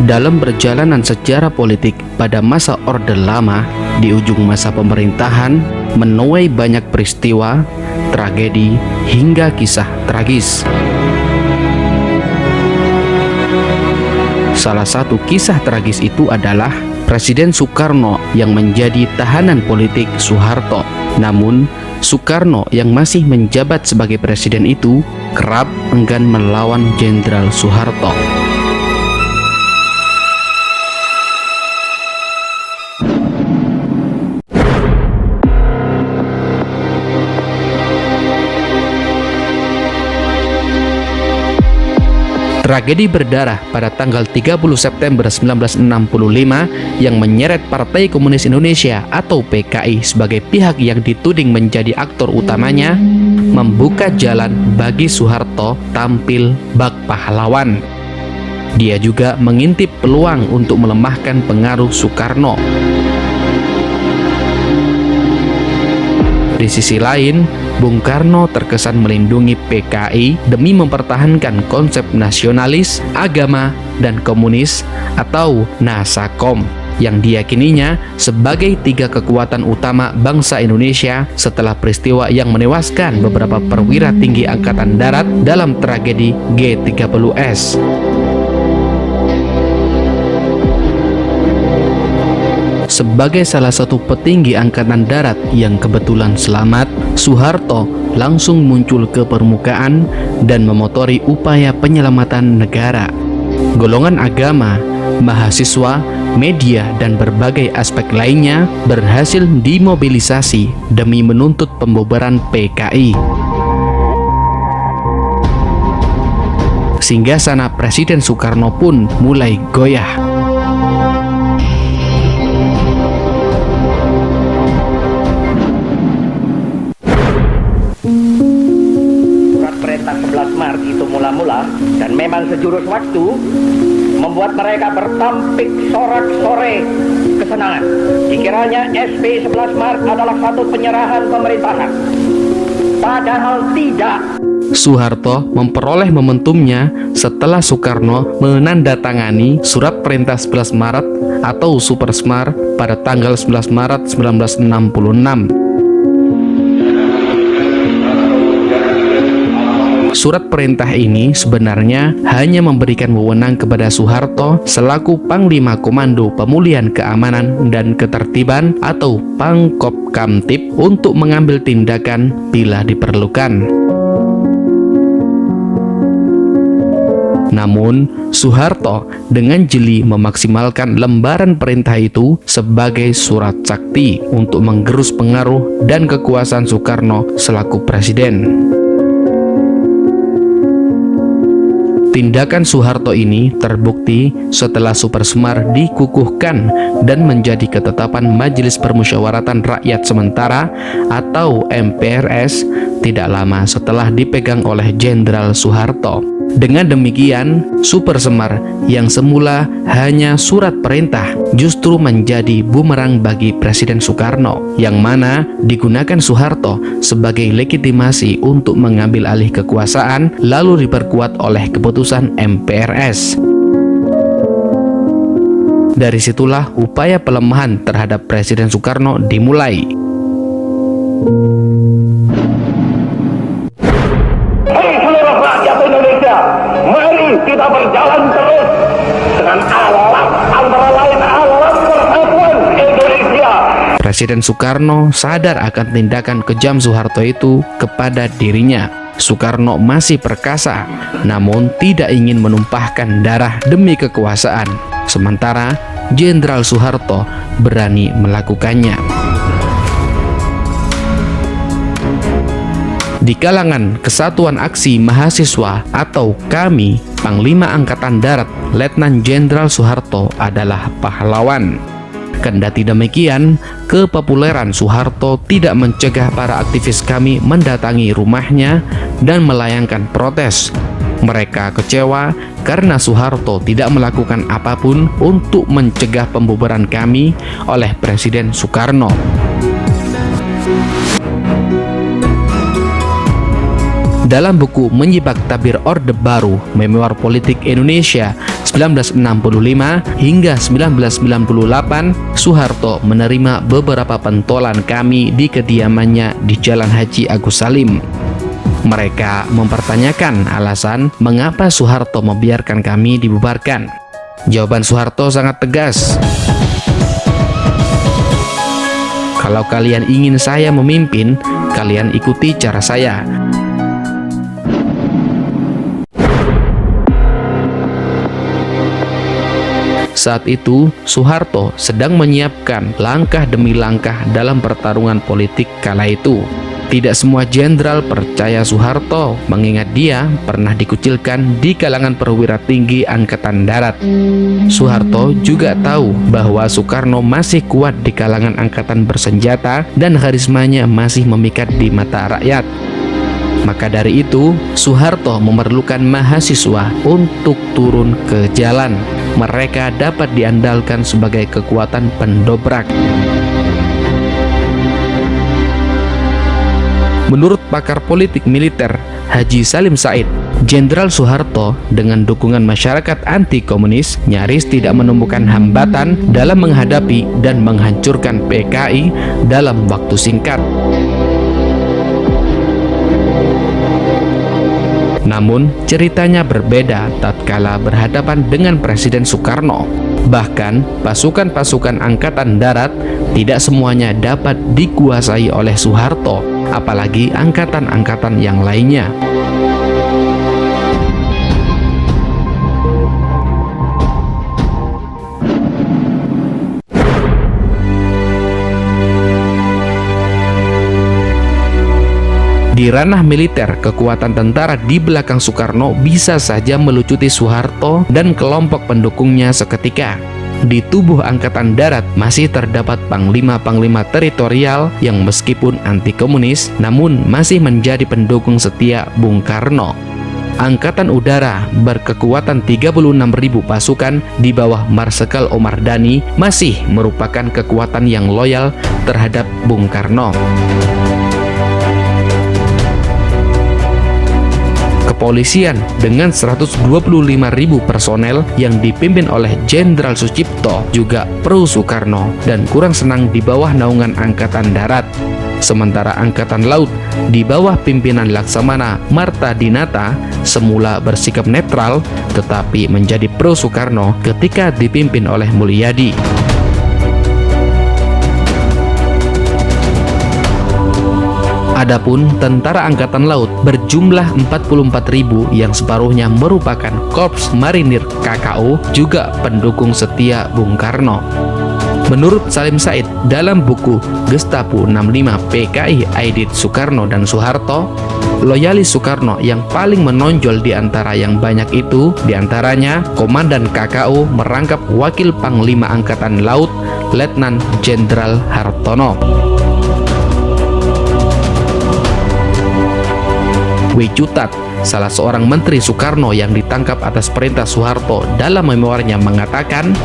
Dalam perjalanan sejarah politik pada masa Orde Lama, di ujung masa pemerintahan, menuai banyak peristiwa, tragedi, hingga kisah tragis. Salah satu kisah tragis itu adalah Presiden Soekarno yang menjadi tahanan politik Soeharto. Namun, Soekarno yang masih menjabat sebagai presiden itu kerap enggan melawan Jenderal Soeharto. Tragedi berdarah pada tanggal 30 September 1965 yang menyeret Partai Komunis Indonesia atau PKI sebagai pihak yang dituding menjadi aktor utamanya, membuka jalan bagi Soeharto tampil bak pahlawan. Dia juga mengintip peluang untuk melemahkan pengaruh Soekarno. Di sisi lain, Bung Karno terkesan melindungi PKI demi mempertahankan konsep nasionalis, agama, dan komunis atau Nasakom yang diyakininya sebagai tiga kekuatan utama bangsa Indonesia setelah peristiwa yang menewaskan beberapa perwira tinggi Angkatan Darat dalam tragedi G30S. Sebagai salah satu petinggi Angkatan Darat yang kebetulan selamat, Soeharto langsung muncul ke permukaan dan memotori upaya penyelamatan negara. Golongan agama, mahasiswa, media, dan berbagai aspek lainnya berhasil dimobilisasi demi menuntut pembubaran PKI. Singgasana Presiden Soekarno pun mulai goyah. Perintah 11 Maret itu mula-mula dan memang sejurus waktu membuat mereka bertampik sorak-sore kesenangan. Dikiranya SP 11 Maret adalah satu penyerahan pemerintahan. Padahal tidak. Soeharto memperoleh momentumnya setelah Soekarno menandatangani Surat Perintah 11 Maret atau Supersmar pada tanggal 11 Maret 1966. Surat perintah ini sebenarnya hanya memberikan wewenang kepada Soeharto selaku Panglima Komando Pemulihan Keamanan dan Ketertiban atau Pangkopkamtib untuk mengambil tindakan bila diperlukan. Namun, Soeharto dengan jeli memaksimalkan lembaran perintah itu sebagai surat sakti untuk menggerus pengaruh dan kekuasaan Soekarno selaku presiden. Tindakan Soeharto ini terbukti setelah Supersmar dikukuhkan dan menjadi ketetapan Majelis Permusyawaratan Rakyat Sementara atau MPRS tidak lama setelah dipegang oleh Jenderal Soeharto. Dengan demikian, Supersmar yang semula hanya surat perintah justru menjadi bumerang bagi Presiden Soekarno, yang mana digunakan Soeharto sebagai legitimasi untuk mengambil alih kekuasaan lalu diperkuat oleh keputusan MPRS. Dari situlah upaya pelemahan terhadap Presiden Soekarno dimulai. Kita berjalan terus dengan alat, antara lain alat persatuan Indonesia. Presiden Soekarno sadar akan tindakan kejam Soeharto itu kepada dirinya. Soekarno masih perkasa, namun tidak ingin menumpahkan darah demi kekuasaan. Sementara Jenderal Soeharto berani melakukannya. Di kalangan Kesatuan Aksi Mahasiswa atau KAMI, Panglima Angkatan Darat Letnan Jenderal Soeharto adalah pahlawan. Kendati demikian, kepopuleran Soeharto tidak mencegah para aktivis KAMI mendatangi rumahnya dan melayangkan protes. Mereka kecewa karena Soeharto tidak melakukan apapun untuk mencegah pembubaran KAMI oleh Presiden Soekarno. Dalam buku Menyibak Tabir Orde Baru, Memoir Politik Indonesia 1965 hingga 1998, Soeharto menerima beberapa pentolan kami di kediamannya di Jalan Haji Agus Salim. Mereka mempertanyakan alasan mengapa Soeharto membiarkan kami dibubarkan. Jawaban Soeharto sangat tegas. Kalau kalian ingin saya memimpin, kalian ikuti cara saya. Saat itu, Soeharto sedang menyiapkan langkah demi langkah dalam pertarungan politik kala itu. Tidak semua jenderal percaya Soeharto, mengingat dia pernah dikucilkan di kalangan perwira tinggi Angkatan Darat. Soeharto juga tahu bahwa Soekarno masih kuat di kalangan angkatan bersenjata dan karismanya masih memikat di mata rakyat. Maka dari itu, Soeharto memerlukan mahasiswa untuk turun ke jalan. Mereka dapat diandalkan sebagai kekuatan pendobrak. Menurut pakar politik militer Haji Salim Said, Jenderal Soeharto dengan dukungan masyarakat anti-komunis nyaris tidak menemukan hambatan dalam menghadapi dan menghancurkan PKI dalam waktu singkat. Namun, ceritanya berbeda tatkala berhadapan dengan Presiden Soekarno. Bahkan, pasukan-pasukan Angkatan Darat tidak semuanya dapat dikuasai oleh Soeharto, apalagi angkatan-angkatan yang lainnya. Di ranah militer, kekuatan tentara di belakang Soekarno bisa saja melucuti Soeharto dan kelompok pendukungnya seketika. Di tubuh Angkatan Darat masih terdapat panglima-panglima teritorial yang meskipun anti-komunis, namun masih menjadi pendukung setia Bung Karno. Angkatan Udara berkekuatan 36.000 pasukan di bawah Marsikal Omar Dhani masih merupakan kekuatan yang loyal terhadap Bung Karno. Kepolisian dengan 125.000 personel yang dipimpin oleh Jenderal Sucipto juga pro Soekarno dan kurang senang di bawah naungan Angkatan Darat. Sementara Angkatan Laut di bawah pimpinan Laksamana Marta Dinata semula bersikap netral tetapi menjadi pro Soekarno ketika dipimpin oleh Mulyadi. Adapun tentara Angkatan Laut berjumlah 44.000 yang separuhnya merupakan Korps Marinir KKO juga pendukung setia Bung Karno. Menurut Salim Said dalam buku Gestapo 65 PKI Aidit Soekarno dan Soeharto, loyalis Soekarno yang paling menonjol di antara yang banyak itu diantaranya Komandan KKO merangkap Wakil Panglima Angkatan Laut Letnan Jenderal Hartono. Wicutat, salah seorang menteri Soekarno yang ditangkap atas perintah Soeharto, dalam memoarnya mengatakan,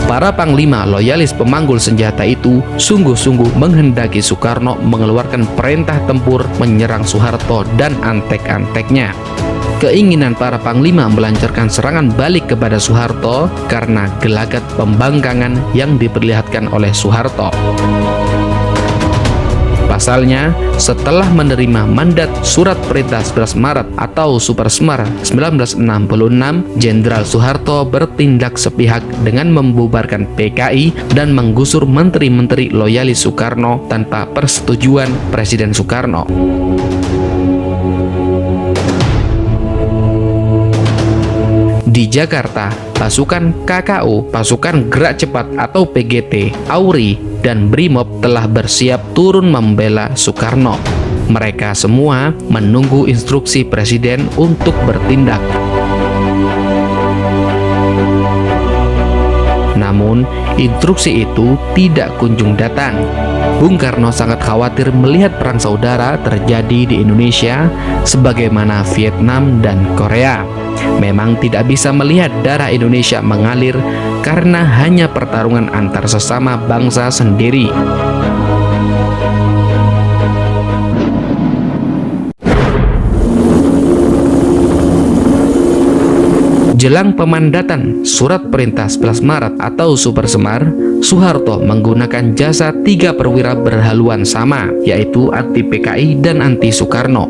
para panglima loyalis pemanggul senjata itu sungguh-sungguh menghendaki Soekarno mengeluarkan perintah tempur menyerang Soeharto dan antek-anteknya. Keinginan para panglima melancarkan serangan balik kepada Soeharto karena gelagat pembangkangan yang diperlihatkan oleh Soeharto. Pasalnya, setelah menerima mandat Surat Perintah 11 Maret atau Supersmar 1966, Jenderal Soeharto bertindak sepihak dengan membubarkan PKI dan menggusur menteri-menteri loyalis Soekarno tanpa persetujuan Presiden Soekarno. Di Jakarta, pasukan KKO, pasukan gerak cepat atau PGT, AURI, dan BRIMOB telah bersiap turun membela Soekarno. Mereka semua menunggu instruksi Presiden untuk bertindak. Namun, instruksi itu tidak kunjung datang. Bung Karno sangat khawatir melihat perang saudara terjadi di Indonesia sebagaimana Vietnam dan Korea. Memang tidak bisa melihat darah Indonesia mengalir karena hanya pertarungan antar sesama bangsa sendiri. Jelang pemandatan Surat Perintah 11 Maret atau Super Semar, Soeharto menggunakan jasa 3 perwira berhaluan sama, yaitu anti PKI dan anti Soekarno.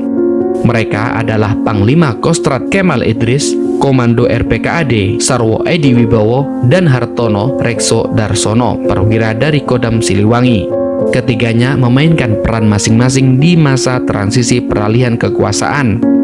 Mereka adalah Panglima Kostrad Kemal Idris, Komando RPKAD Sarwo Edi Wibowo, dan Hartono Rekso Darsono, perwira dari Kodam Siliwangi. Ketiganya memainkan peran masing-masing di masa transisi peralihan kekuasaan.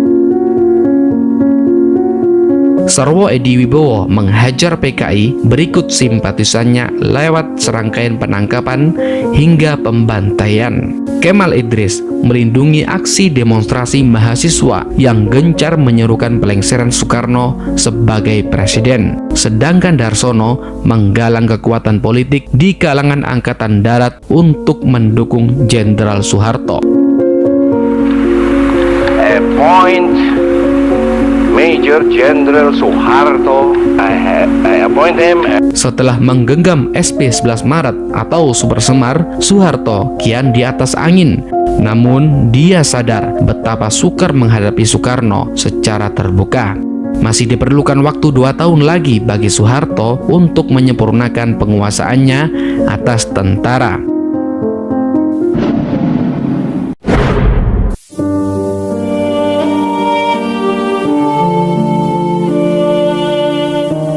Sarwo Edi Wibowo menghajar PKI berikut simpatisannya lewat serangkaian penangkapan hingga pembantaian. Kemal Idris melindungi aksi demonstrasi mahasiswa yang gencar menyerukan pelengseran Soekarno sebagai presiden. Sedangkan Darsono menggalang kekuatan politik di kalangan Angkatan Darat untuk mendukung Jenderal Soeharto. Major General Soeharto, I appoint him. Setelah menggenggam SP 11 Maret atau Super Semar, Soeharto kian di atas angin. Namun dia sadar betapa sukar menghadapi Soekarno secara terbuka. Masih diperlukan waktu 2 tahun lagi bagi Soeharto untuk menyempurnakan penguasaannya atas tentara.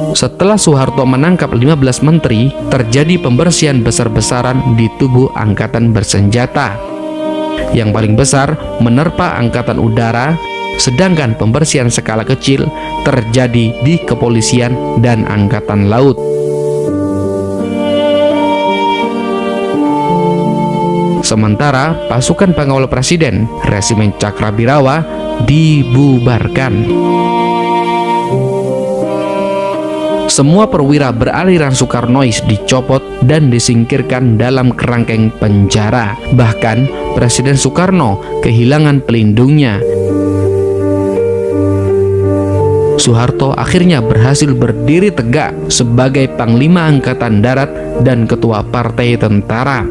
Setelah Soeharto menangkap 15 menteri, terjadi pembersihan besar-besaran di tubuh angkatan bersenjata. Yang paling besar menerpa angkatan udara, sedangkan pembersihan skala kecil terjadi di kepolisian dan angkatan laut. Sementara pasukan pengawal presiden, Resimen Cakrabirawa, dibubarkan. Semua perwira beraliran Soekarnois dicopot dan disingkirkan dalam kerangkeng penjara. Bahkan Presiden Soekarno kehilangan pelindungnya. Soeharto akhirnya berhasil berdiri tegak sebagai Panglima Angkatan Darat dan Ketua Partai Tentara.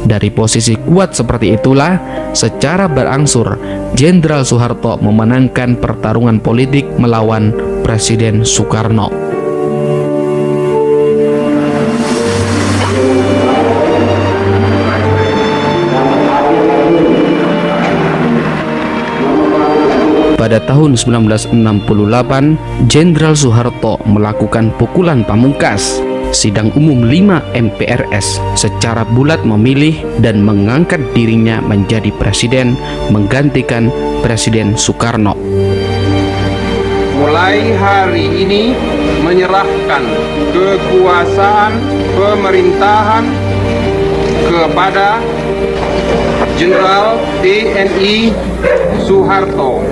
Dari posisi kuat seperti itulah, secara berangsur Jenderal Soeharto memenangkan pertarungan politik melawan Presiden Soekarno. Pada tahun 1968, Jenderal Soeharto melakukan pukulan pamungkas. Sidang Umum 5 MPRS secara bulat memilih dan mengangkat dirinya menjadi presiden menggantikan Presiden Soekarno. Mulai hari ini menyerahkan kekuasaan pemerintahan kepada Jenderal TNI Soeharto.